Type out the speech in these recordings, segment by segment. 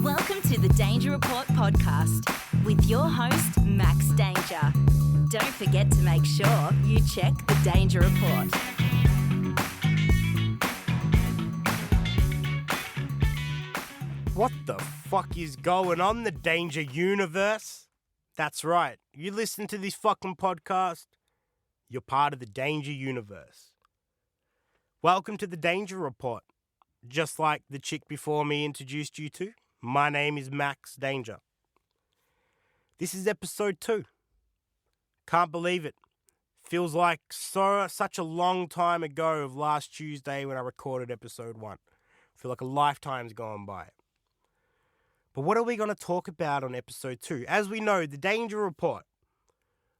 Welcome to the Danger Report podcast with your host, Max Danger. Don't forget to make sure you check the Danger Report. What the fuck is going on, the Danger Universe? That's right, you listen to this fucking podcast, you're part of the Danger Universe. Welcome to the Danger Report. Just like the chick before me introduced you to, my name is Max Danger. This is episode 2. Can't believe it. Feels like such a long time ago of last Tuesday when I recorded episode 1. Feel like a lifetime's gone by. But what are we going to talk about on episode 2? As we know, the Danger Report,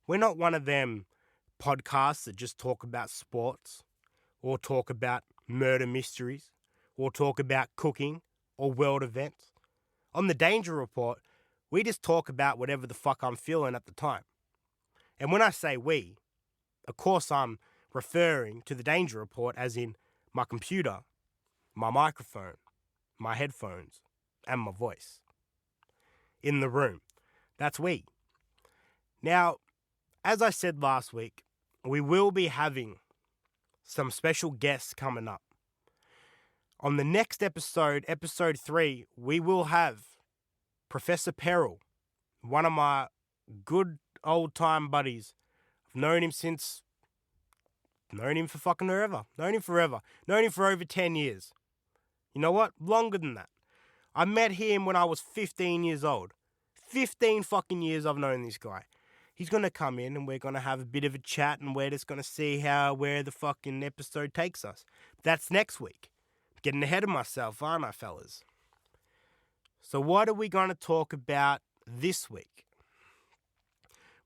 we're not one of them podcasts that just talk about sports or talk about murder mysteries or talk about cooking or world events. On the Danger Report, we just talk about whatever the fuck I'm feeling at the time. And when I say we, of course I'm referring to the Danger Report as in my computer, my microphone, my headphones, and my voice. In the room. That's we. Now, as I said last week, we will be having some special guests coming up. On the next episode, episode 3, we will have Professor Peril, one of my good old-time buddies. I've known him for fucking forever. Known him forever. Known him for over 10 years. You know what? Longer than that. I met him when I was 15 years old. 15 fucking years I've known this guy. He's going to come in and we're going to have a bit of a chat and we're just going to see where the fucking episode takes us. That's next week. Getting ahead of myself, aren't I, fellas? So what are we going to talk about this week?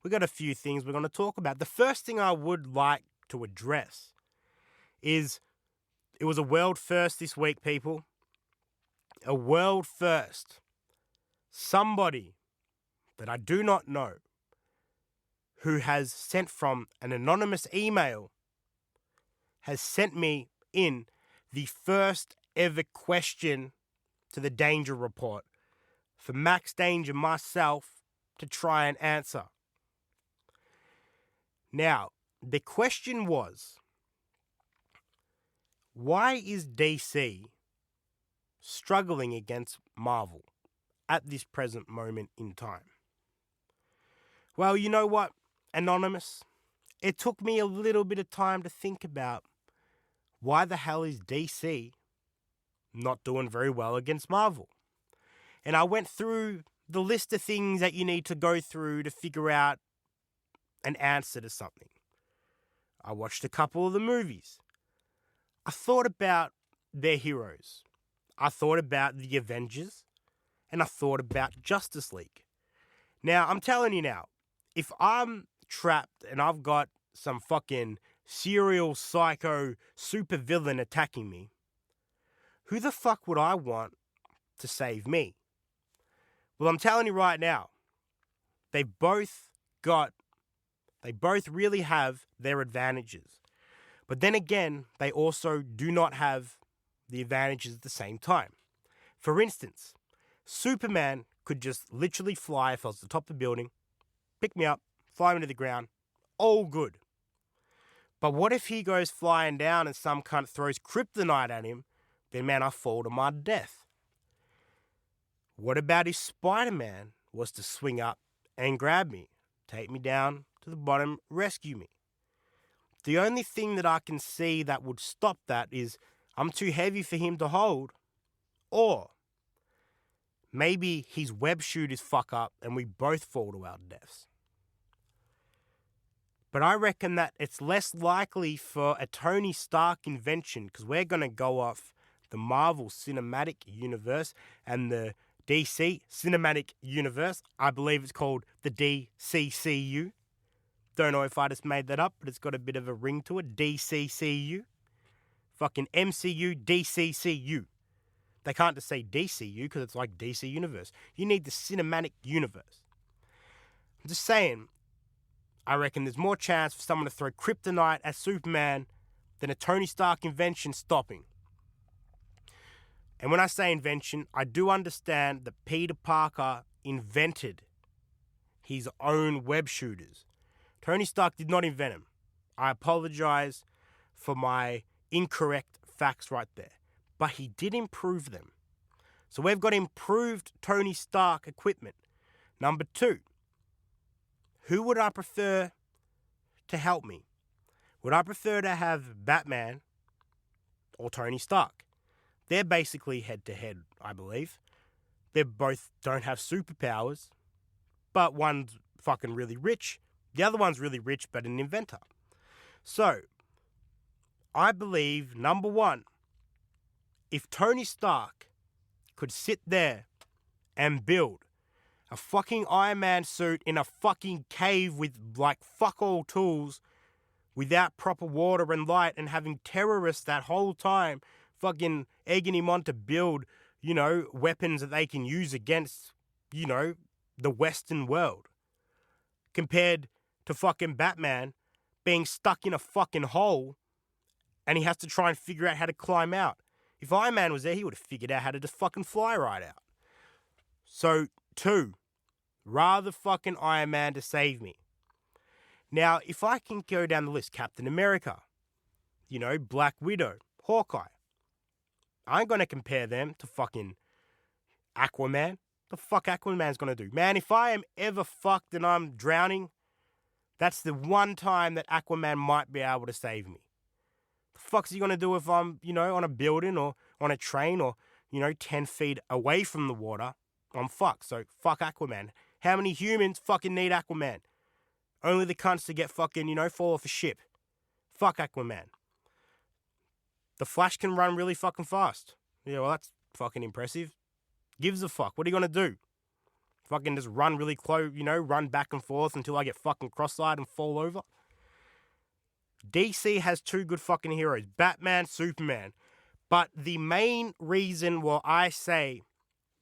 We got a few things we're going to talk about. The first thing I would like to address is it was a world first this week, people. A world first. Somebody that I do not know who has sent from an anonymous email has sent me in the first ever question to the Danger Report for Max Danger, myself, to try and answer. Now, the question was, why is DC struggling against Marvel at this present moment in time? Well, you know what, Anonymous? It took me a little bit of time to think about why the hell is DC not doing very well against Marvel? And I went through the list of things that you need to go through to figure out an answer to something. I watched a couple of the movies. I thought about their heroes. I thought about the Avengers. And I thought about Justice League. Now, I'm telling you now, if I'm trapped and I've got some fucking serial psycho supervillain attacking me, who the fuck would I want to save me? Well, I'm telling you right now, they both really have their advantages. But then again, they also do not have the advantages at the same time. For instance, Superman could just literally fly if I was at the top of the building, pick me up, fly me to the ground, all good. But what if he goes flying down and some cunt throws kryptonite at him? Then, man, I fall to my death. What about if Spider-Man was to swing up and grab me, take me down to the bottom, rescue me? The only thing that I can see that would stop that is I'm too heavy for him to hold, or maybe his web shooters fuck up and we both fall to our deaths. But I reckon that it's less likely for a Tony Stark invention, because we're going to go off the Marvel Cinematic Universe and the DC Cinematic Universe. I believe it's called the DCCU. Don't know if I just made that up, but it's got a bit of a ring to it. DCCU. Fucking MCU, DCCU. They can't just say DCU because it's like DC Universe. You need the Cinematic Universe. I'm just saying, I reckon there's more chance for someone to throw kryptonite at Superman than a Tony Stark invention stopping. And when I say invention, I do understand that Peter Parker invented his own web shooters. Tony Stark did not invent them. I apologize for my incorrect facts right there. But he did improve them. So we've got improved Tony Stark equipment. Number 2, who would I prefer to help me? Would I prefer to have Batman or Tony Stark? They're basically head-to-head, I believe. They both don't have superpowers, but one's fucking really rich. The other one's really rich, but an inventor. So, I believe, number 1, if Tony Stark could sit there and build a fucking Iron Man suit in a fucking cave with like fuck all tools without proper water and light and having terrorists that whole time fucking egging him on to build, weapons that they can use against, the Western world. Compared to fucking Batman being stuck in a fucking hole and he has to try and figure out how to climb out. If Iron Man was there, he would have figured out how to just fucking fly right out. So, 2, rather fucking Iron Man to save me. Now, if I can go down the list, Captain America, Black Widow, Hawkeye, I ain't going to compare them to fucking Aquaman. The fuck Aquaman's going to do? Man, if I am ever fucked and I'm drowning, that's the one time that Aquaman might be able to save me. The fuck's he going to do if I'm, on a building or on a train or, 10 feet away from the water? I'm fucked. So fuck Aquaman. How many humans fucking need Aquaman? Only the cunts to get fucking, fall off a ship. Fuck Aquaman. The Flash can run really fucking fast. Yeah, well, that's fucking impressive. Gives a fuck. What are you going to do? Fucking just run really close, run back and forth until I get fucking cross-eyed and fall over? DC has 2 good fucking heroes, Batman, Superman. But the main reason why I say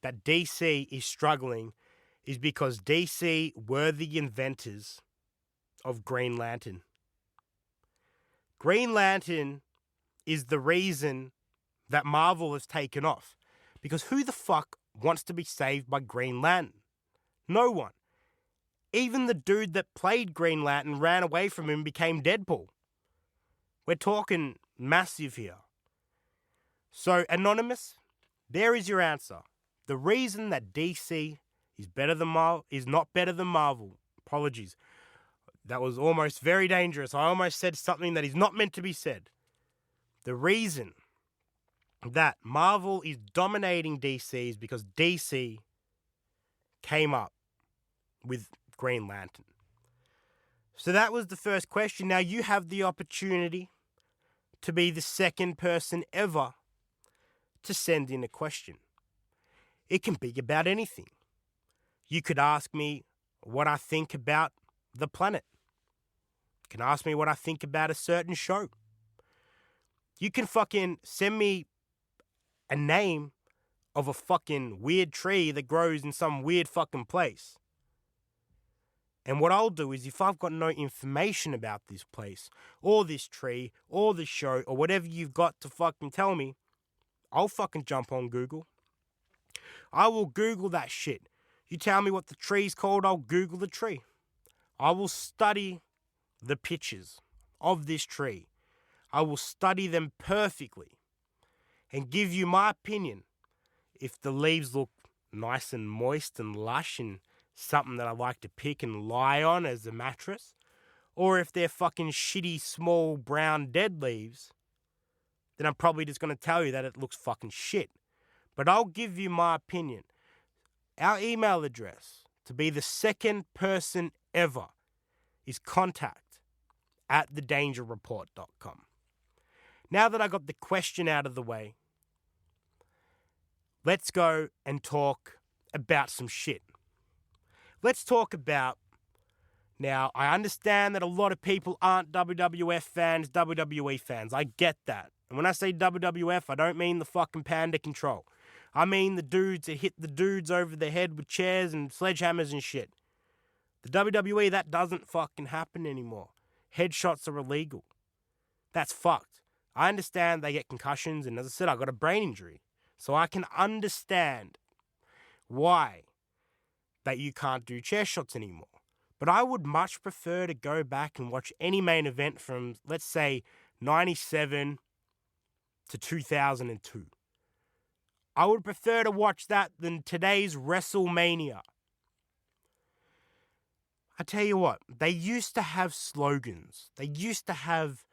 that DC is struggling is because DC were the inventors of Green Lantern. Green Lantern is the reason that Marvel has taken off. Because who the fuck wants to be saved by Green Lantern? No one. Even the dude that played Green Lantern ran away from him and became Deadpool. We're talking massive here. So, Anonymous, there is your answer. The reason that DC is not better than Marvel. Apologies. That was almost very dangerous. I almost said something that is not meant to be said. The reason that Marvel is dominating DC is because DC came up with Green Lantern. So that was the first question. Now you have the opportunity to be the second person ever to send in a question. It can be about anything. You could ask me what I think about the planet. You can ask me what I think about a certain show. You can fucking send me a name of a fucking weird tree that grows in some weird fucking place. And what I'll do is if I've got no information about this place or this tree or this show or whatever you've got to fucking tell me, I'll fucking jump on Google. I will Google that shit. You tell me what the tree's called, I'll Google the tree. I will study the pictures of this tree. I will study them perfectly and give you my opinion if the leaves look nice and moist and lush and something that I like to pick and lie on as a mattress, or if they're fucking shitty, small, brown, dead leaves, then I'm probably just going to tell you that it looks fucking shit. But I'll give you my opinion. Our email address to be the second person ever is contact@thedangerreport.com. Now that I got the question out of the way, let's go and talk about some shit. Let's talk about, now I understand that a lot of people aren't WWF fans, WWE fans. I get that. And when I say WWF, I don't mean the fucking Panda Control. I mean the dudes that hit the dudes over the head with chairs and sledgehammers and shit. The WWE, that doesn't fucking happen anymore. Headshots are illegal. That's fucked. I understand they get concussions, and as I said, I got a brain injury. So I can understand why that you can't do chair shots anymore. But I would much prefer to go back and watch any main event from, let's say, 97 to 2002. I would prefer to watch that than today's WrestleMania. I tell you what, they used to have slogans. They used to have,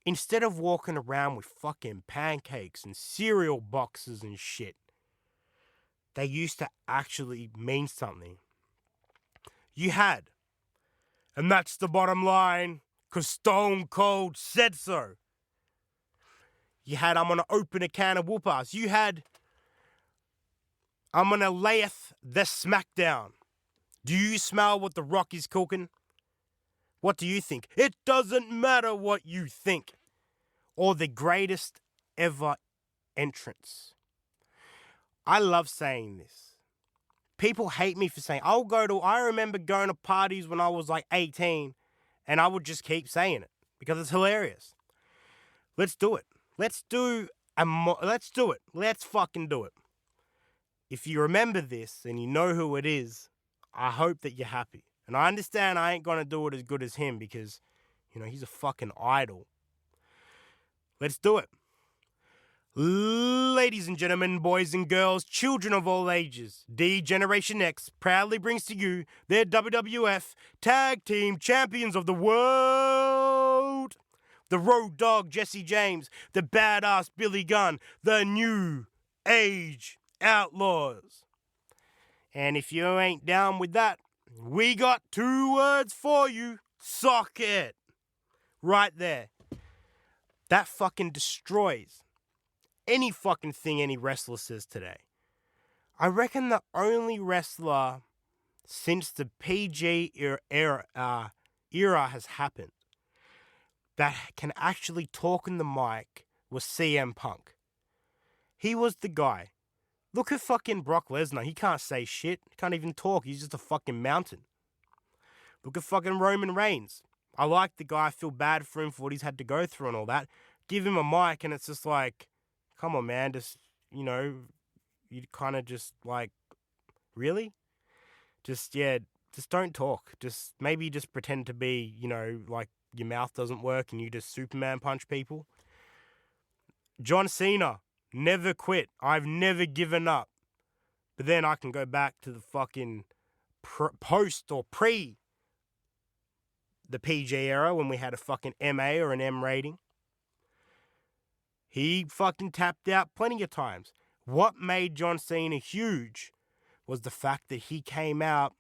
instead of walking around with fucking pancakes and cereal boxes and shit, they used to actually mean something. You had, and that's the bottom line, 'cause Stone Cold said so. You had, I'm gonna open a can of whoop-ass. You had, I'm gonna layeth the smackdown. Do you smell what the Rock is cooking? What do you think? It doesn't matter what you think. Or the greatest ever entrance. I love saying this. People hate me for saying, I remember going to parties when I was like 18 and I would just keep saying it because it's hilarious. Let's do it. Let's do it. Let's fucking do it. If you remember this and you know who it is, I hope that you're happy. And I understand I ain't gonna do it as good as him because, he's a fucking idol. Let's do it. Ladies and gentlemen, boys and girls, children of all ages, D Generation X proudly brings to you their WWF Tag Team Champions of the World. The Road Dogg Jesse James, the Badass Billy Gunn, the New Age Outlaws. And if you ain't down with that, we got 2 words for you. Sock it. Right there. That fucking destroys any fucking thing any wrestler says today. I reckon the only wrestler since the PG era has happened that can actually talk in the mic was CM Punk. He was the guy. Look at fucking Brock Lesnar. He can't say shit. He can't even talk. He's just a fucking mountain. Look at fucking Roman Reigns. I like the guy. I feel bad for him for what he's had to go through and all that. Give him a mic and it's just like, come on, man. Just, you kind of just like, really? Just don't talk. Maybe just pretend to be, like your mouth doesn't work and you just Superman punch people. John Cena. Never quit. I've never given up. But then I can go back to the fucking post or pre the PG era when we had a fucking MA or an M rating. He fucking tapped out plenty of times. What made John Cena huge was the fact that he came out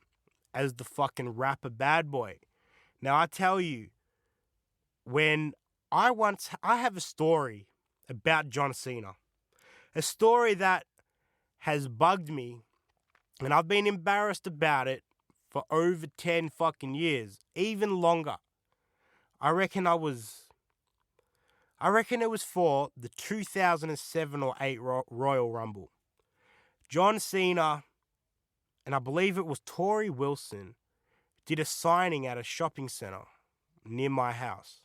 as the fucking rapper bad boy. Now I tell you, when I have a story about John Cena. A story that has bugged me, and I've been embarrassed about it for over 10 fucking years, even longer. I reckon it was for the 2007 or 8 Royal Rumble. John Cena, and I believe it was Tori Wilson, did a signing at a shopping center near my house.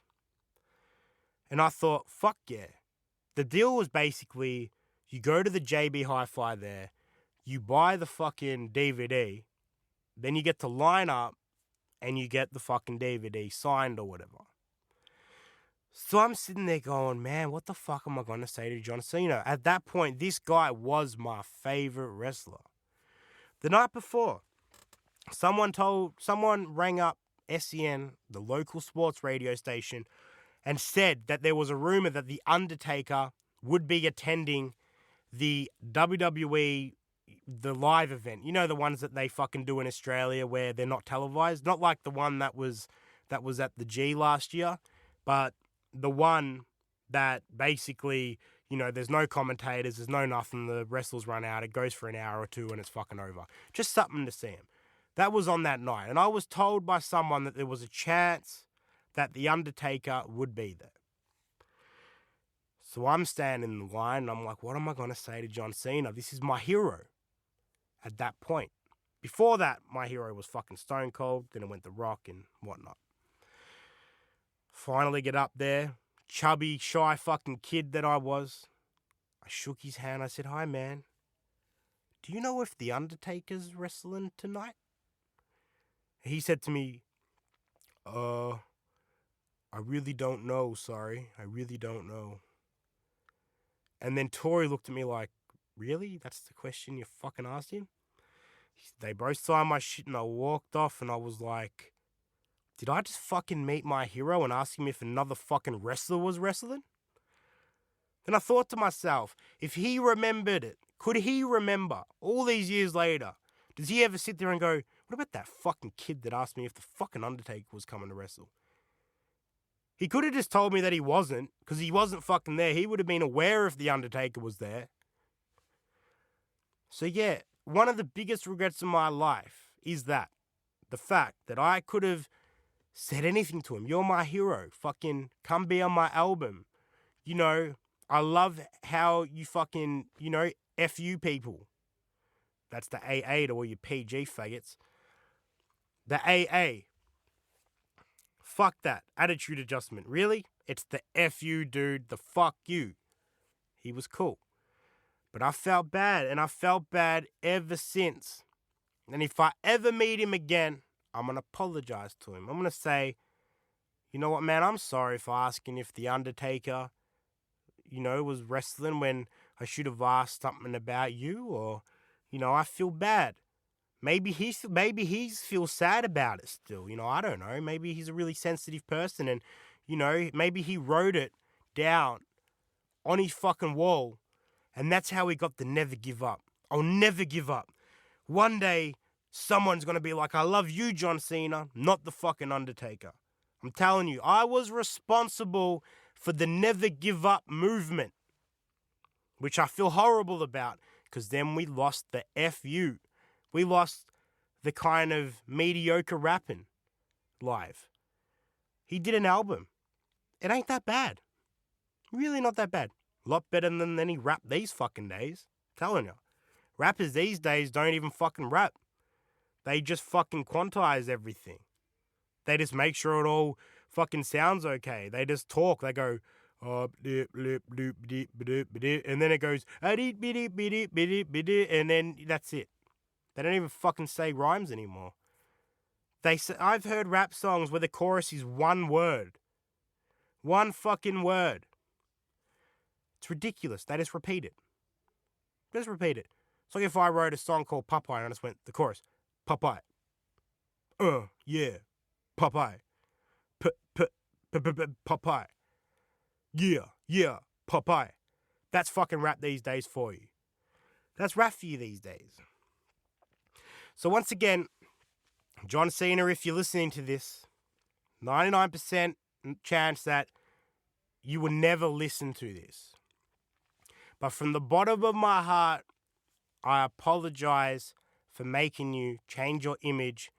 And I thought, fuck yeah. The deal was basically, you go to the JB Hi-Fi there, you buy the fucking DVD, then you get to line up and you get the fucking DVD signed or whatever. So I'm sitting there going, man, what the fuck am I going to say to John Cena? At that point, this guy was my favorite wrestler. The night before, someone rang up SEN, the local sports radio station, and said that there was a rumor that The Undertaker would be attending the WWE, the live event. You know, the ones that they fucking do in Australia where they're not televised? Not like the one that was at the G last year, but the one that basically, there's no commentators, there's no nothing, the wrestlers run out, it goes for an hour or two and it's fucking over. Just something to see him. That was on that night. And I was told by someone that there was a chance that The Undertaker would be there. So I'm standing in the line and I'm like, what am I going to say to John Cena? This is my hero at that point. Before that, my hero was fucking Stone Cold. Then it went The Rock and whatnot. Finally get up there. Chubby, shy fucking kid that I was. I shook his hand. I said, "Hi, man. Do you know if The Undertaker's wrestling tonight?" He said to me, I really don't know, sorry. I really don't know. And then Tori looked at me like, really? That's the question you fucking asked him? They both signed my shit and I walked off and I was like, did I just fucking meet my hero and ask him if another fucking wrestler was wrestling? Then I thought to myself, if he remembered it, could he remember all these years later? Does he ever sit there and go, what about that fucking kid that asked me if the fucking Undertaker was coming to wrestle? He could have just told me that he wasn't, because he wasn't fucking there. He would have been aware if the Undertaker was there. So yeah, one of the biggest regrets in my life is that. The fact that I could have said anything to him. You're my hero. Fucking come be on my album. You know, I love how you fucking, F you people. That's the AA to all you PG faggots. The AA. Fuck that. Attitude adjustment. Really? It's the F you, dude. The fuck you. He was cool. But I felt bad, and I felt bad ever since. And if I ever meet him again, I'm going to apologize to him. I'm going to say, you know what, man, I'm sorry for asking if The Undertaker, was wrestling when I should have asked something about you, or, I feel bad. Maybe he feels sad about it still. I don't know. Maybe he's a really sensitive person and, maybe he wrote it down on his fucking wall and that's how he got the never give up. I'll never give up. One day, someone's going to be like, I love you, John Cena, not the fucking Undertaker. I'm telling you, I was responsible for the never give up movement, which I feel horrible about because then we lost the FU. We lost the kind of mediocre rapping live. He did an album. It ain't that bad. Really not that bad. A lot better than any rap these fucking days. I'm telling you. Rappers these days don't even fucking rap. They just fucking quantize everything. They just make sure it all fucking sounds okay. They just talk. They go, and then it goes, and then that's it. They don't even fucking say rhymes anymore. I've heard rap songs where the chorus is one word. One fucking word. It's ridiculous. They just repeat it. Just repeat it. It's like if I wrote a song called Popeye and I just went, the chorus, Popeye. Yeah. Popeye. Popeye. Yeah. Popeye. That's fucking rap these days for you. That's rap for you these days. So once again, John Cena, if you're listening to this, 99% chance that you will never listen to this. But from the bottom of my heart, I apologize for making you change your image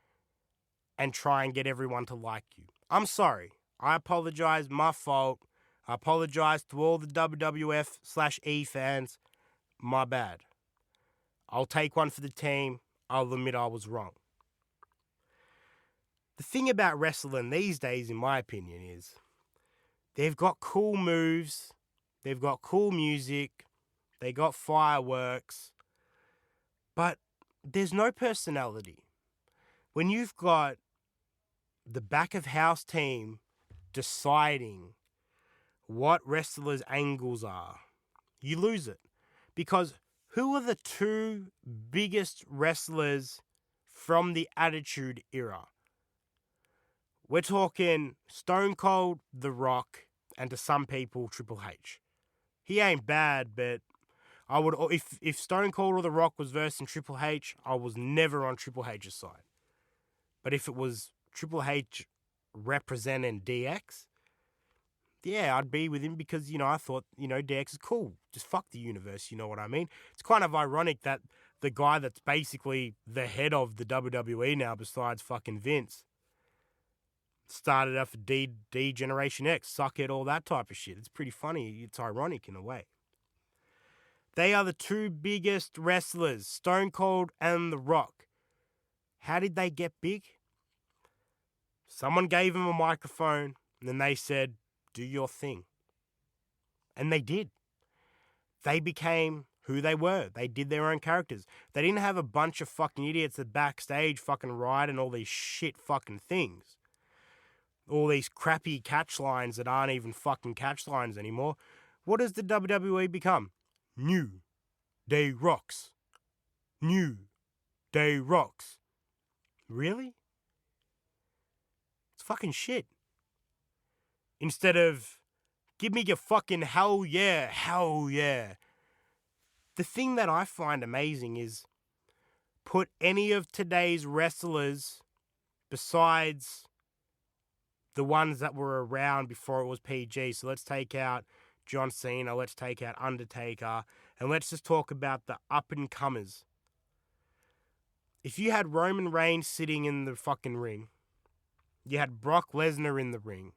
and try and get everyone to like you. I'm sorry. I apologize. My fault. I apologize to all the WWF/E fans. My bad. I'll take one for the team. I'll admit I was wrong. The thing about wrestling these days, in my opinion, is they've got cool moves, they've got cool music, they got fireworks, but there's no personality. When you've got the back of house team deciding what wrestlers' angles are, you lose it. Because who are the two biggest wrestlers from the Attitude Era? We're talking Stone Cold, The Rock, and to some people, Triple H. He ain't bad, but I would if Stone Cold or The Rock was versing Triple H, I was never on Triple H's side. But if it was Triple H representing DX, yeah, I'd be with him because, I thought, DX is cool. Just fuck the universe, you know what I mean? It's kind of ironic that the guy that's basically the head of the WWE now, besides fucking Vince, started out for D Generation X, suck it, all that type of shit. It's pretty funny. It's ironic in a way. They are the two biggest wrestlers, Stone Cold and The Rock. How did they get big? Someone gave them a microphone, and then they said, do your thing. And they did. they became who they were. They did their own characters. They didn't have a bunch of fucking idiots that backstage fucking writing all these shit fucking things. All these crappy catch lines that aren't even fucking catch lines anymore. What does the WWE become? New Day Rocks. New Day Rocks. Really? It's fucking shit. Instead of, give me your fucking hell yeah, hell yeah. The thing that I find amazing is, put any of today's wrestlers besides the ones that were around before it was PG. So let's take out John Cena, let's take out Undertaker, and let's just talk about the up-and-comers. If you had Roman Reigns sitting in the fucking ring, you had Brock Lesnar in the ring,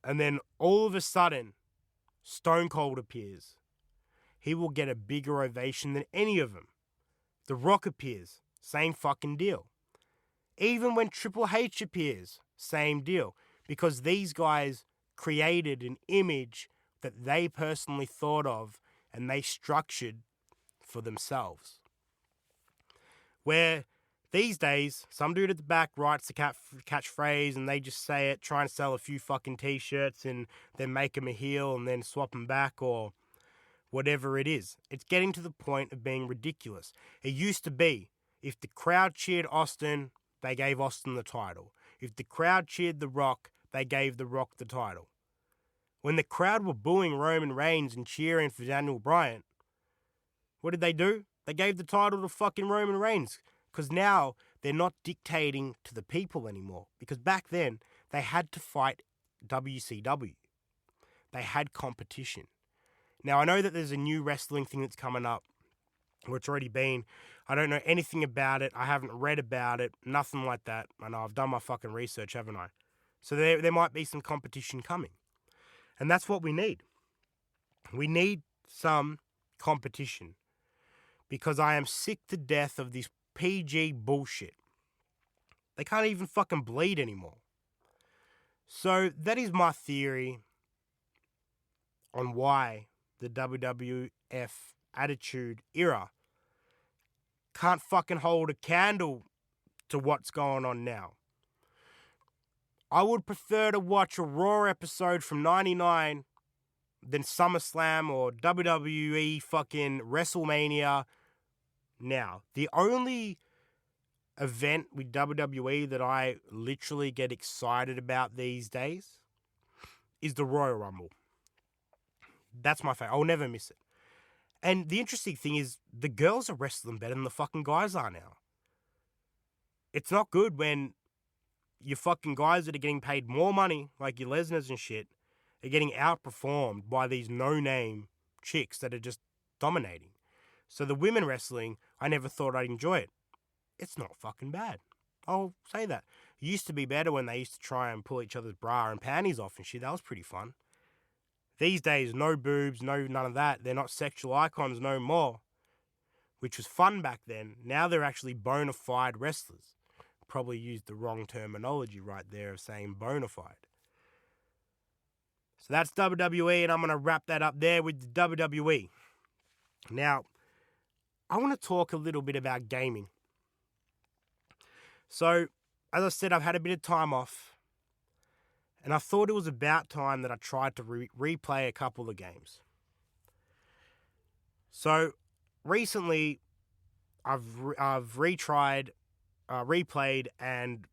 and then all of a sudden, Stone Cold appears, he will get a bigger ovation than any of them. The Rock appears, same fucking deal. Even when Triple H appears, same deal. Because these guys created an image that they personally thought of and they structured for themselves. Where these days, some dude at the back writes the catchphrase and they just say it, try and sell a few fucking t-shirts and then make them a heel and then swap them back or whatever it is. It's getting to the point of being ridiculous. It used to be, if the crowd cheered Austin, they gave Austin the title. If the crowd cheered The Rock, they gave The Rock the title. When the crowd were booing Roman Reigns and cheering for Daniel Bryan, what did they do? They gave the title to fucking Roman Reigns. Because now they're not dictating to the people anymore. Because back then, they had to fight WCW. They had competition. Now, I know that there's a new wrestling thing that's coming up, or it's already been. I don't know anything about it. I haven't read about it. Nothing like that. I know I've done my fucking research, haven't I? So there might be some competition coming. And that's what we need. We need some competition. Because I am sick to death of this PG bullshit. They can't even fucking bleed anymore. So that is my theory on why the WWF Attitude Era can't fucking hold a candle to what's going on now. I would prefer to watch a Raw episode from 99 than SummerSlam or WWE fucking WrestleMania now. The only event with WWE that I literally get excited about these days is the Royal Rumble. That's my favorite. I'll never miss it. And the interesting thing is, the girls are wrestling better than the fucking guys are now. It's not good when your fucking guys that are getting paid more money, like your Lesners and shit, are getting outperformed by these no-name chicks that are just dominating. So the women wrestling, I never thought I'd enjoy it. It's not fucking bad. I'll say that. It used to be better when they used to try and pull each other's bra and panties off and shit. That was pretty fun. These days, no boobs, none of that. They're not sexual icons no more, which was fun back then. Now they're actually bona fide wrestlers. Probably used the wrong terminology right there of saying bona fide. So that's WWE, and I'm going to wrap that up there with the WWE. Now, I want to talk a little bit about gaming. So, as I said, I've had a bit of time off. And I thought it was about time that I tried to replay a couple of games. So, recently, I've replayed and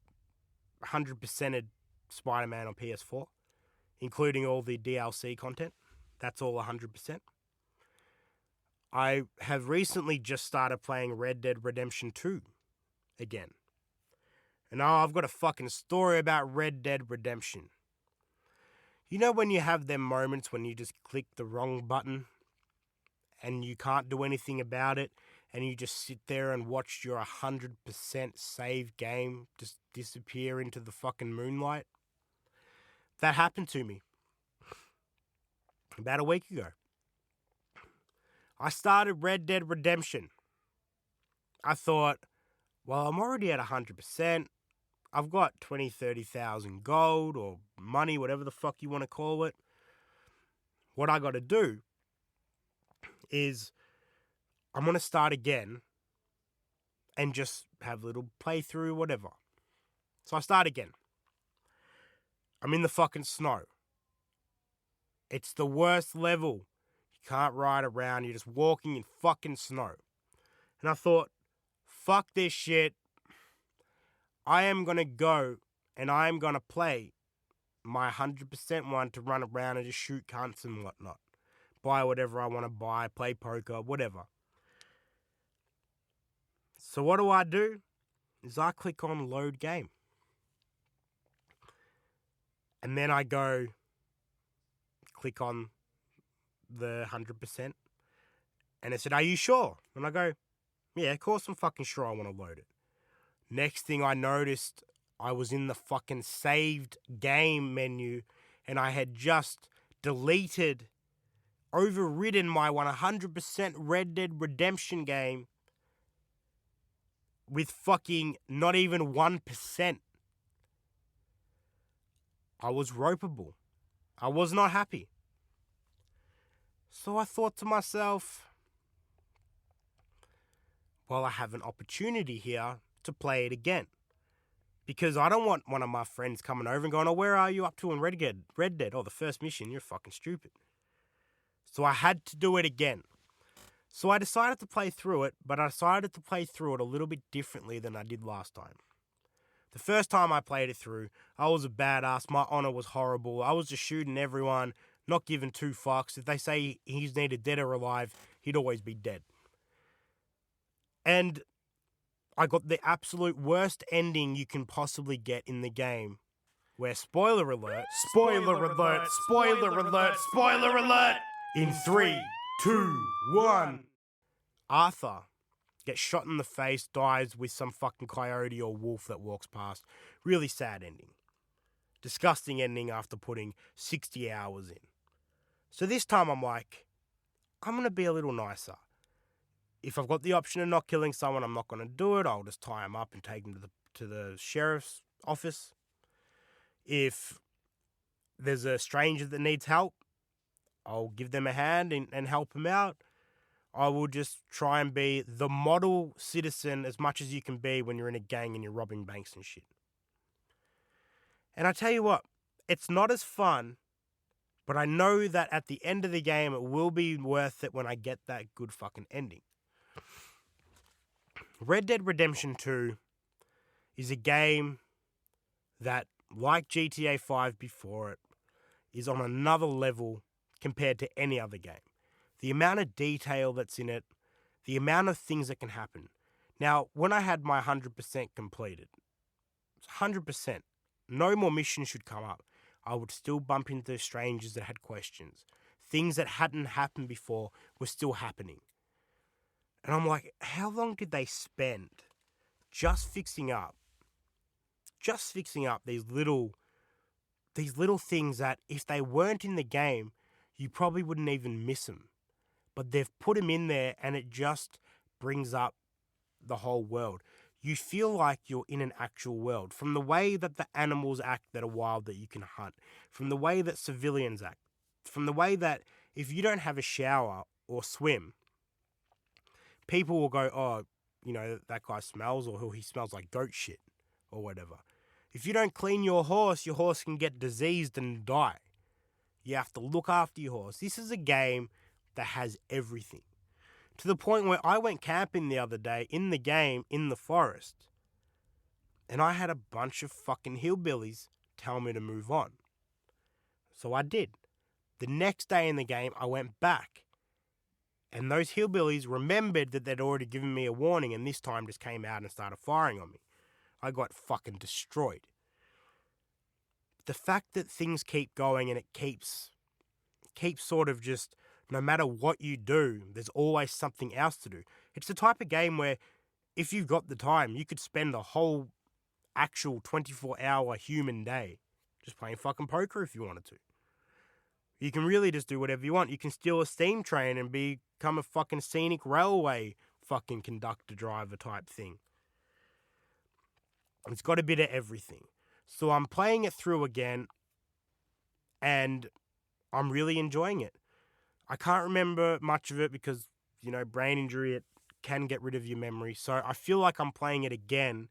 100%ed Spider-Man on PS4, including all the DLC content. That's all 100%. I have recently just started playing Red Dead Redemption 2 again. And I've got a fucking story about Red Dead Redemption. You know when you have them moments when you just click the wrong button and you can't do anything about it and you just sit there and watch your 100% save game just disappear into the fucking moonlight? That happened to me about a week ago. I started Red Dead Redemption. I thought, well, I'm already at 100%. I've got 20, 30,000 gold or money, whatever the fuck you want to call it. What I got to do is I'm going to start again and just have a little playthrough, whatever. So I start again. I'm in the fucking snow. It's the worst level. You can't ride around. You're just walking in fucking snow. And I thought, fuck this shit. I am going to go and I am going to play my 100% one to run around and just shoot cunts and whatnot. Buy whatever I want to buy, play poker, whatever. So what do? Is I click on load game. And then I go click on the 100%. And it said, are you sure? And I go, yeah, of course I'm fucking sure I want to load it. Next thing I noticed, I was in the fucking saved game menu and I had just overridden my 100% Red Dead Redemption game with fucking not even 1%. I was ropeable. I was not happy. So I thought to myself, well, I have an opportunity here to play it again. Because I don't want one of my friends coming over and going, oh, where are you up to in Red Dead? Oh, the first mission, you're fucking stupid. So I had to do it again. So I decided to play through it, but I decided to play through it a little bit differently than I did last time. The first time I played it through, I was a badass. My honor was horrible. I was just shooting everyone, not giving two fucks. If they say he's needed dead or alive, he'd always be dead. And I got the absolute worst ending you can possibly get in the game. Where, spoiler alert, in 3, 2, 1. Arthur gets shot in the face, dies with some fucking coyote or wolf that walks past. Really sad ending. Disgusting ending after putting 60 hours in. So this time I'm like, I'm going to be a little nicer. If I've got the option of not killing someone, I'm not going to do it. I'll just tie him up and take him to the sheriff's office. If there's a stranger that needs help, I'll give them a hand and help them out. I will just try and be the model citizen as much as you can be when you're in a gang and you're robbing banks and shit. And I tell you what, it's not as fun, but I know that at the end of the game, it will be worth it when I get that good fucking ending. Red Dead Redemption 2 is a game that, like GTA 5 before it, is on another level compared to any other game. The amount of detail that's in it, the amount of things that can happen. Now, when I had my 100% completed, 100%, no more missions should come up. I would still bump into strangers that had questions. Things that hadn't happened before were still happening. And I'm like, how long did they spend just fixing up these little things that if they weren't in the game, you probably wouldn't even miss them. But they've put them in there and it just brings up the whole world. You feel like you're in an actual world. From the way that the animals act that are wild that you can hunt. From the way that civilians act. From the way that if you don't have a shower or swim, people will go, oh, you know, that guy smells, or he smells like goat shit or whatever. If you don't clean your horse can get diseased and die. You have to look after your horse. This is a game that has everything. To the point where I went camping the other day in the game, in the forest, and I had a bunch of fucking hillbillies tell me to move on. So I did. The next day in the game, I went back. And those hillbillies remembered that they'd already given me a warning and this time just came out and started firing on me. I got fucking destroyed. The fact that things keep going and it keeps sort of just, no matter what you do, there's always something else to do. It's the type of game where if you've got the time, you could spend the whole actual 24-hour human day just playing fucking poker if you wanted to. You can really just do whatever you want. You can steal a steam train and become a fucking scenic railway fucking conductor driver type thing. It's got a bit of everything. So I'm playing it through again and I'm really enjoying it. I can't remember much of it because, brain injury, it can get rid of your memory. So I feel like I'm playing it again,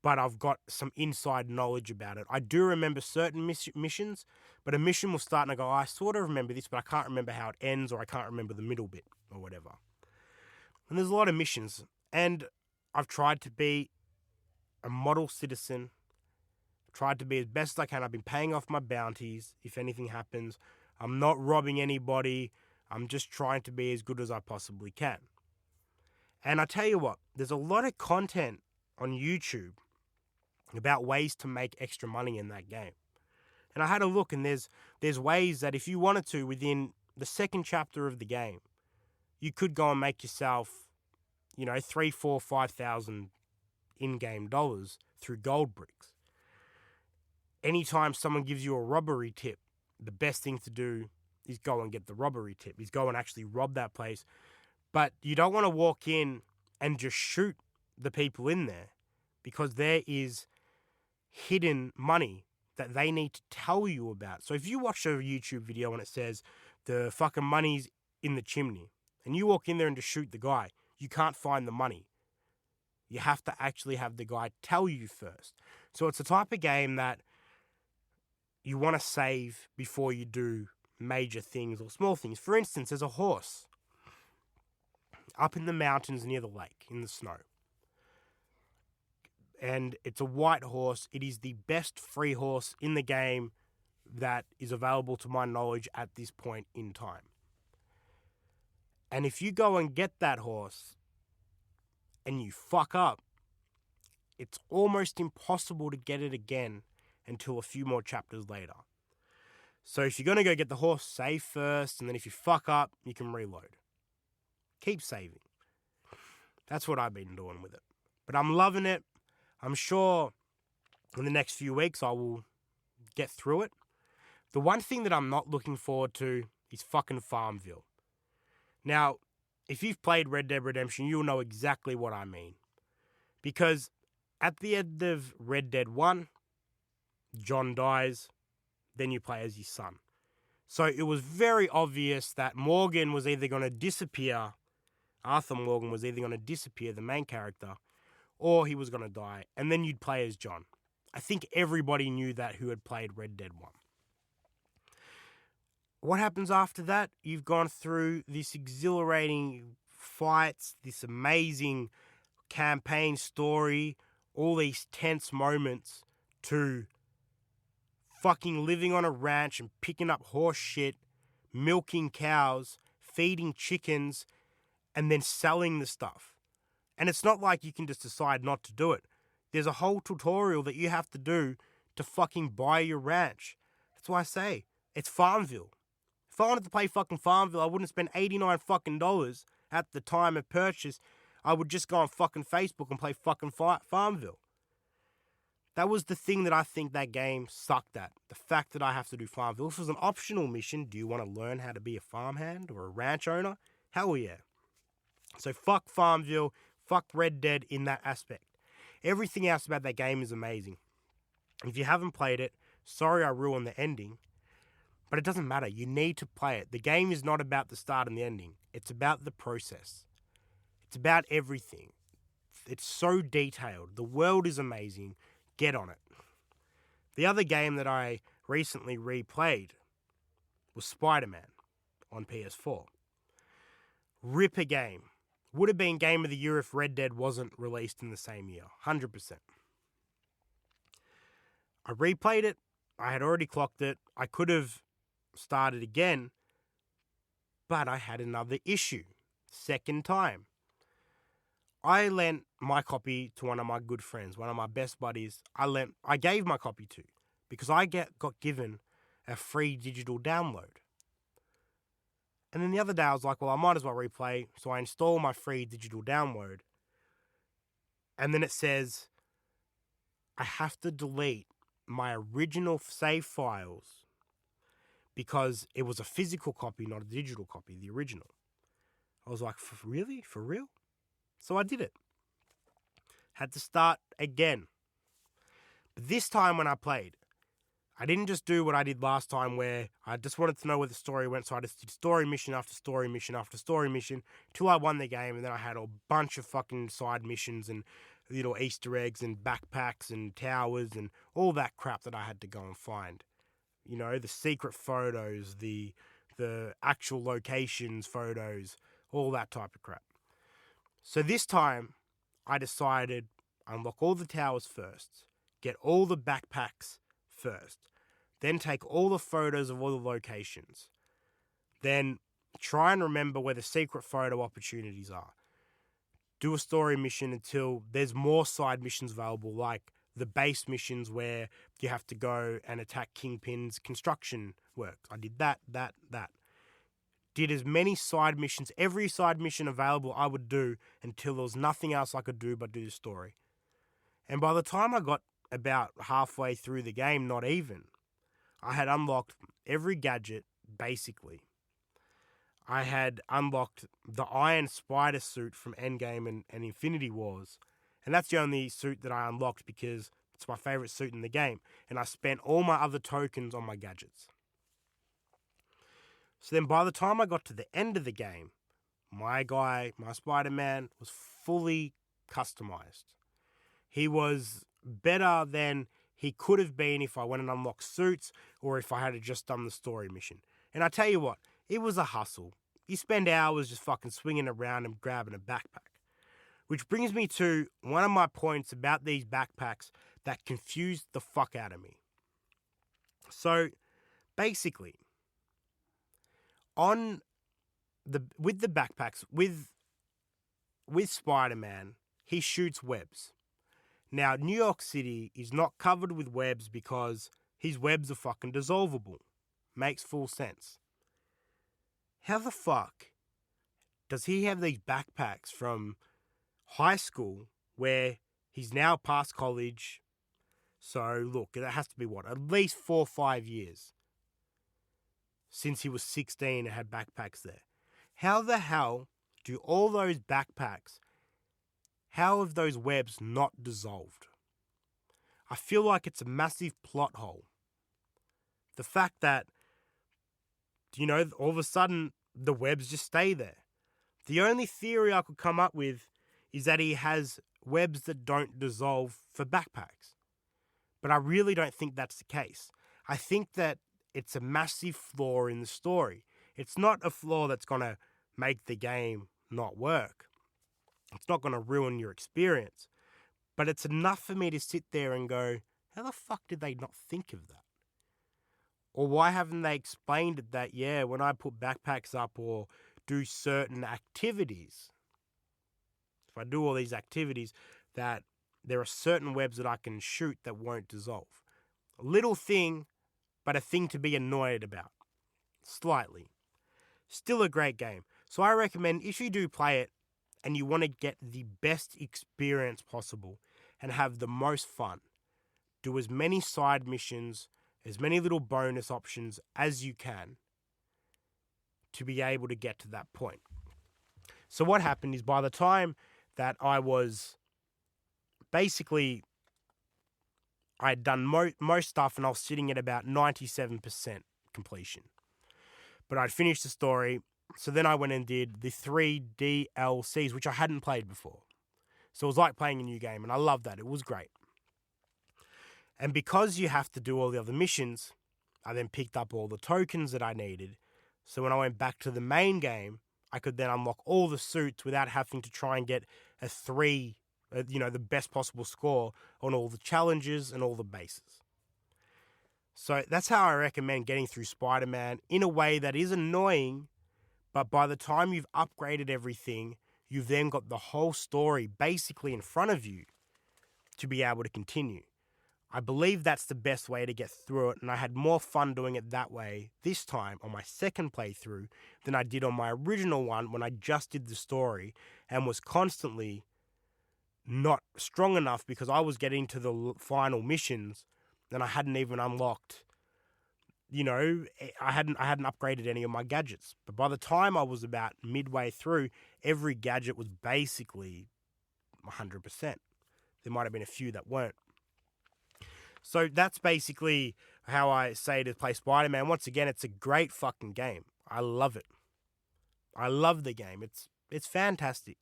but I've got some inside knowledge about it. I do remember certain missions, but a mission will start and I go, I sort of remember this, but I can't remember how it ends, or I can't remember the middle bit or whatever. And there's a lot of missions, and I've tried to be a model citizen, tried to be as best as I can. I've been paying off my bounties if anything happens. I'm not robbing anybody. I'm just trying to be as good as I possibly can. And I tell you what, there's a lot of content on YouTube about ways to make extra money in that game. And I had a look, and there's ways that if you wanted to, within the second chapter of the game, you could go and make yourself, 3, 4, 5,000 in-game dollars through gold bricks. Anytime someone gives you a robbery tip, the best thing to do is go and get the robbery tip, is go and actually rob that place. But you don't want to walk in and just shoot the people in there, because there is hidden money that they need to tell you about. So if you watch a YouTube video and it says the fucking money's in the chimney, and you walk in there and just shoot the guy, you can't find the money. You have to actually have the guy tell you first. So it's a type of game that you want to save before you do major things or small things. For instance, there's a horse up in the mountains near the lake, in the snow. And it's a white horse. It is the best free horse in the game that is available to my knowledge at this point in time. And if you go and get that horse and you fuck up, it's almost impossible to get it again until a few more chapters later. So if you're going to go get the horse, save first, and then if you fuck up, you can reload. Keep saving. That's what I've been doing with it. But I'm loving it. I'm sure in the next few weeks I will get through it. The one thing that I'm not looking forward to is fucking Farmville. Now, if you've played Red Dead Redemption, you'll know exactly what I mean. Because at the end of Red Dead 1, John dies, then you play as his son. So it was very obvious that Morgan was either going to disappear, Arthur Morgan was either going to disappear, the main character, or he was going to die, and then you'd play as John. I think everybody knew that who had played Red Dead 1. What happens after that? You've gone through this exhilarating fights, this amazing campaign story, all these tense moments, to fucking living on a ranch and picking up horse shit, milking cows, feeding chickens, and then selling the stuff. And it's not like you can just decide not to do it. There's a whole tutorial that you have to do to fucking buy your ranch. That's why I say, it's Farmville. If I wanted to play fucking Farmville, I wouldn't spend $89 fucking dollars at the time of purchase. I would just go on fucking Facebook and play fucking Farmville. That was the thing that I think that game sucked at. The fact that I have to do Farmville. If it was an optional mission, do you want to learn how to be a farmhand or a ranch owner? Hell yeah. So fuck Farmville, fuck Red Dead in that aspect. Everything else about that game is amazing. If you haven't played it, sorry I ruined the ending. But it doesn't matter. You need to play it. The game is not about the start and the ending. It's about the process. It's about everything. It's so detailed. The world is amazing. Get on it. The other game that I recently replayed was Spider-Man on PS4. Ripper game. Would have been Game of the Year if Red Dead wasn't released in the same year. 100%. I replayed it. I had already clocked it. I could have started again, but I had another issue. Second time. I lent my copy to one of my good friends, one of my best buddies. I gave my copy to, because I got given a free digital download. And then the other day I was like, well, I might as well replay. So I install my free digital download. And then it says, I have to delete my original save files because it was a physical copy, not a digital copy, the original. I was like, really? For real? So I did it. Had to start again. But this time when I played, I didn't just do what I did last time where I just wanted to know where the story went, so I just did story mission after story mission after story mission till I won the game, and then I had a bunch of fucking side missions and little Easter eggs and backpacks and towers and all that crap that I had to go and find. You know, the secret photos, the actual locations photos, all that type of crap. So this time, I decided unlock all the towers first, get all the backpacks first, then take all the photos of all the locations, then try and remember where the secret photo opportunities are. Do a story mission until there's more side missions available, like the base missions where you have to go and attack Kingpin's construction work. I did that. Did as many side missions, every side mission available I would do until there was nothing else I could do but do the story. And by the time I got about halfway through the game, not even, I had unlocked every gadget, basically. I had unlocked the Iron Spider suit from Endgame and Infinity Wars. And that's the only suit that I unlocked because it's my favourite suit in the game. And I spent all my other tokens on my gadgets. So then by the time I got to the end of the game, my Spider-Man, was fully customized. He was better than he could have been if I went and unlocked suits or if I had just done the story mission. And I tell you what, it was a hustle. You spend hours just fucking swinging around and grabbing a backpack. Which brings me to one of my points about these backpacks that confused the fuck out of me. So, basically, with the backpacks, with Spider-Man, he shoots webs. Now, New York City is not covered with webs because his webs are fucking dissolvable. Makes full sense. How the fuck does he have these backpacks from high school where he's now past college? So, look, that has to be at least 4 or 5 years since he was 16 and had backpacks there. How the hell do all those backpacks, how have those webs not dissolved? I feel like it's a massive plot hole. The fact that, all of a sudden the webs just stay there. The only theory I could come up with is that he has webs that don't dissolve for backpacks. But I really don't think that's the case. I think that it's a massive flaw in the story. It's not a flaw that's going to make the game not work. It's not going to ruin your experience. But it's enough for me to sit there and go, how the fuck did they not think of that? Or why haven't they explained it that, when I put backpacks up or do certain activities, if I do all these activities, that there are certain webs that I can shoot that won't dissolve. A little thing, but a thing to be annoyed about. Slightly. Still a great game. So I recommend if you do play it and you want to get the best experience possible and have the most fun, do as many side missions, as many little bonus options as you can to be able to get to that point. So what happened is by the time that I was basically, I had done most stuff and I was sitting at about 97% completion. But I'd finished the story, so then I went and did the 3 DLCs, which I hadn't played before. So it was like playing a new game, and I loved that. It was great. And because you have to do all the other missions, I then picked up all the tokens that I needed. So when I went back to the main game, I could then unlock all the suits without having to try and get a 3, the best possible score on all the challenges and all the bases. So that's how I recommend getting through Spider-Man in a way that is annoying, but by the time you've upgraded everything, you've then got the whole story basically in front of you to be able to continue. I believe that's the best way to get through it, and I had more fun doing it that way this time on my second playthrough than I did on my original one when I just did the story and was constantly not strong enough because I was getting to the final missions and I hadn't even unlocked, I hadn't upgraded any of my gadgets. But by the time I was about midway through, every gadget was basically 100%. There might have been a few that weren't. So that's basically how I say to play Spider-Man. Once again, it's a great fucking game. I love it. I love the game. It's fantastic.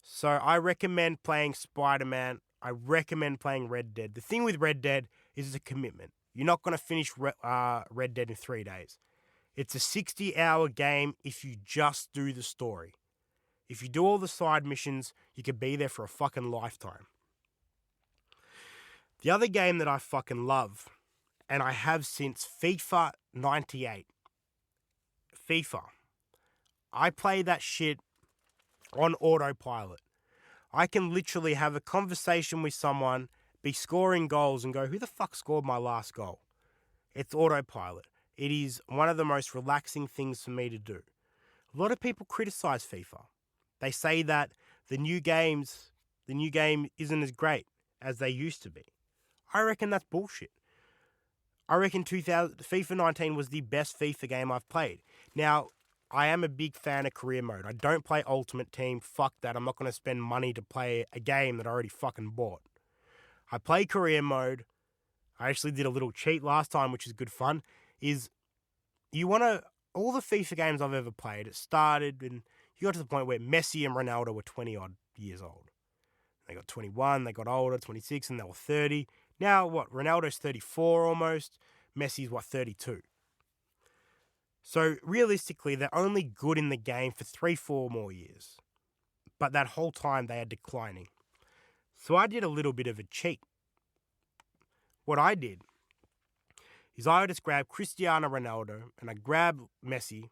So I recommend playing Spider-Man. I recommend playing Red Dead. The thing with Red Dead is it's a commitment. You're not going to finish Red Dead in 3 days. It's a 60-hour game if you just do the story. If you do all the side missions, you could be there for a fucking lifetime. The other game that I fucking love, and I have since FIFA 98. FIFA. I play that shit on autopilot. I can literally have a conversation with someone, be scoring goals and go, who the fuck scored my last goal? It's autopilot. It is one of the most relaxing things for me to do. A lot of people criticize FIFA. They say that the new game isn't as great as they used to be. I reckon that's bullshit. I reckon FIFA 19 was the best FIFA game I've played. Now, I am a big fan of career mode. I don't play Ultimate Team. Fuck that. I'm not going to spend money to play a game that I already fucking bought. I play career mode. I actually did a little cheat last time, which is good fun. All the FIFA games I've ever played, it started and you got to the point where Messi and Ronaldo were 20 odd years old. They got 21, they got older, 26, and they were 30. Now, Ronaldo's 34 almost. Messi's, 32. So, realistically, they're only good in the game for 3-4 more years. But that whole time, they are declining. So, I did a little bit of a cheat. What I did is I just grabbed Cristiano Ronaldo and I grabbed Messi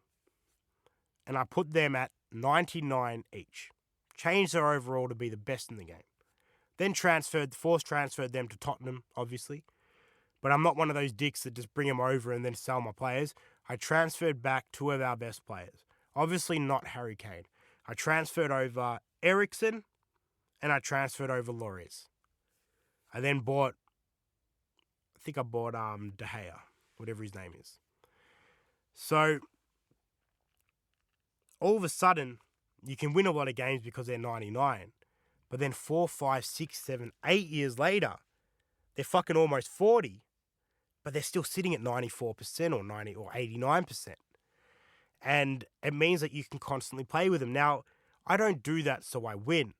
and I put them at 99 each. Changed their overall to be the best in the game. Then force transferred them to Tottenham, obviously. But I'm not one of those dicks that just bring them over and then sell my players. I transferred back 2 of our best players. Obviously not Harry Kane. I transferred over Eriksen and I transferred over Lloris. I then bought De Gea, whatever his name is. So, all of a sudden, you can win a lot of games because they're 99. But then 4, 5, 6, 7, 8 years later, they're fucking almost 40. But they're still sitting at 94% or 90 or 89%. And it means that you can constantly play with them. Now, I don't do that so I win.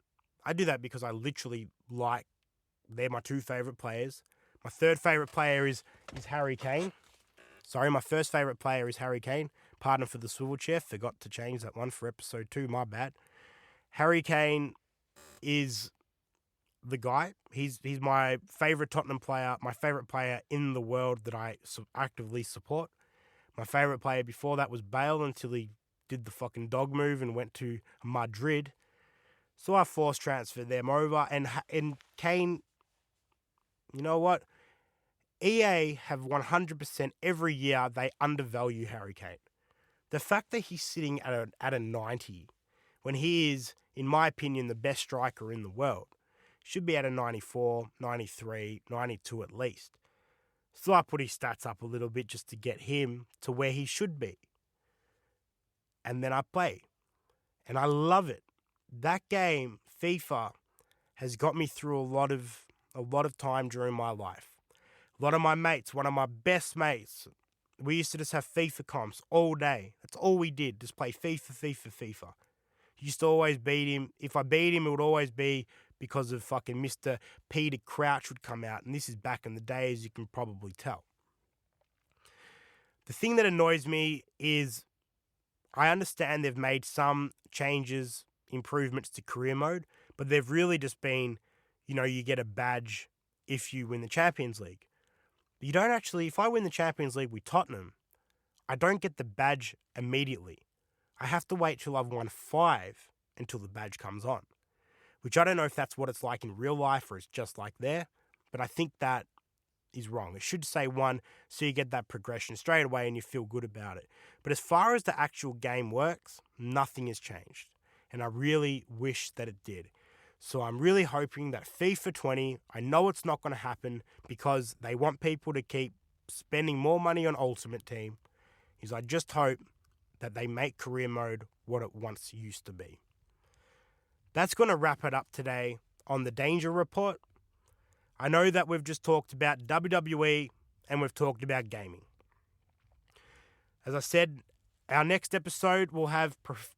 I do that because I literally they're my 2 favorite players. My 3rd favorite player is Harry Kane. Sorry, my 1st favorite player is Harry Kane. Pardon for the swivel chair. Forgot to change that one for episode 2. My bad. Harry Kane is the guy. He's my favorite Tottenham player. My favorite player in the world that I actively support. My favorite player before that was Bale until he did the fucking dog move and went to Madrid. So I force transferred them over. And Kane, you know what? EA have 100% every year they undervalue Harry Kane. The fact that he's sitting at a 90 when he is, in my opinion, the best striker in the world, should be at a 94, 93, 92 at least. So I put his stats up a little bit just to get him to where he should be. And then I play. And I love it. That game, FIFA, has got me through a lot of time during my life. A lot of my mates, one of my best mates, we used to just have FIFA comps all day. That's all we did, just play FIFA. Used to always beat him. If I beat him, it would always be because of fucking Mr. Peter Crouch would come out. And this is back in the day, as you can probably tell. The thing that annoys me is I understand they've made some changes, improvements to career mode, but they've really just been, you get a badge if you win the Champions League. You don't actually, if I win the Champions League with Tottenham, I don't get the badge immediately. I have to wait till I've won 5 until the badge comes on, which I don't know if that's what it's like in real life or it's just like there, but I think that is wrong. It should say 1 so you get that progression straight away and you feel good about it. But as far as the actual game works, nothing has changed, and I really wish that it did. So I'm really hoping that FIFA 20, I know it's not going to happen because they want people to keep spending more money on Ultimate Team, is I just hope that they make career mode what it once used to be. That's going to wrap it up today on the Danger Report. I know that we've just talked about WWE and we've talked about gaming. As I said, our next episode will have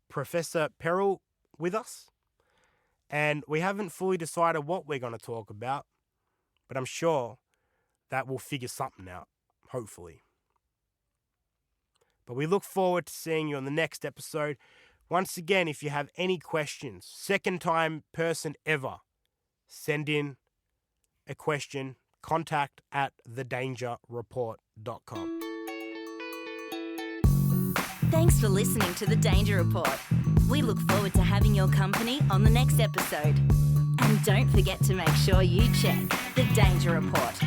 Professor Peril with us, and we haven't fully decided what we're going to talk about, but I'm sure that we'll figure something out, hopefully. But we look forward to seeing you on the next episode. Once again, if you have any questions, second time person ever, send in a question, contact@thedangerreport.com. Thanks for listening to The Danger Report. We look forward to having your company on the next episode. And don't forget to make sure you check The Danger Report.